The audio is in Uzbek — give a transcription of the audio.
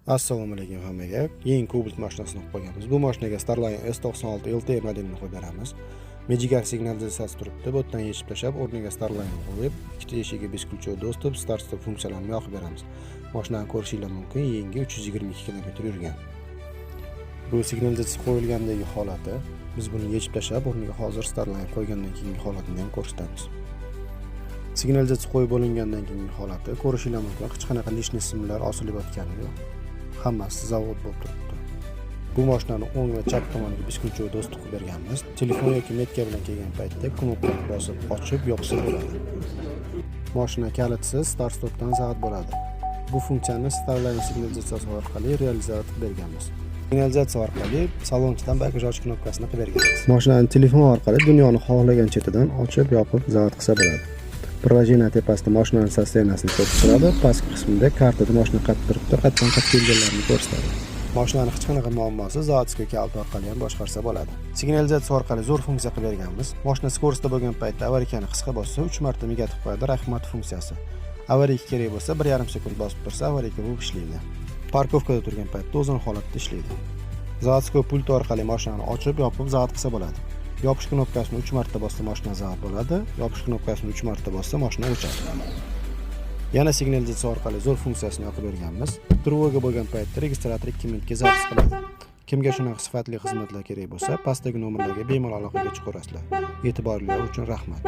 Assalomu alaykum hammaga. Yangi Cobalt mashinasini olib qo'yganmiz. Bu mashinaga Starline S96 LT modelini qo'yib beramiz. Magigar signalizatsiyasi turibdi. Bu yerdan yechib tashlab, o'rniga Starline qo'yib, ikkita eshigi beshkulchov dostup, start-stop funksiyalarini yoqib beramiz. Mashinani ko'rishingiz mumkin, yangi 322 km yurgan. Bu signalizatsiya qo'yilgandagi holati. Biz buni yechib tashlab, o'rniga hozir Starline qo'ygandan keyingi holatini ham ko'rsatamiz. Signalizatsiya qo'yib bo'lingandan keyingi holati ko'rishingiz mumkin. Hech qanaqa lishniy simlar osilib yotgani yo'q. Hammasi zavod bo'lib turibdi. Bu mashinani o'ng va chap tomoniga beshkulchov do'st qilib berganmiz. Telefon yoki metka bilan kelgan paytda knopkani bosib ochib, yoqsa bo'ladi. Mashina kalitsiz start-stopdan zabt bo'ladi. Bu funksiyani Starline signalizatsiyasi orqali realizatsiya qilib berganmiz. Signalizatsiya orqali salonchidan bagaj ochish knopkasini qilib berganmiz. Mashinani telefon orqali dunyoni xohlagan chetidan ochib, yopib, zabt qilsa bo'ladi. Prajina tepasida mashinaning sostenasini ko'rsatadi, pastki qismida kartada mashina qad turibdi, qatdan qad kelganlarini ko'rsatadi. Mashinani hech qanaqa muammosi zavodskiy kalt orqali ham boshqarsa bo'ladi. Signalizatsiya orqali zo'r funksiya qilib berganmiz. Mashina skorostda bo'lgan paytda avariyani qisqa bossa 3 marta migatib qo'yadi, rahmat funksiyasi. Avariya kerak bo'lsa 1,5 sekund bosib tursa avariya bo'lib ishlaydi. Parkovkada turgan paytda o'zini holatda ishlaydi. Zavodskiy pult orqali mashinani ochib, yopib, zabt qilsa bo'ladi. Yopish knopkasini 3 marta bossa mashina zabt bo'ladi. Yopish knopkasini 3 marta bossa mashina o'chadi. Yana signalizatsiya orqali zo'r funksiyasini yoqib berganmiz. Truvoga bo'lgan paytda registrator 2 minutga zabt qiladi. Kimga shunaqa sifatli xizmatlar kerak bo'lsa, pastdagi nomerlarga bemalol aloqaga chiqarasizlar. E'tiborlari uchun rahmat.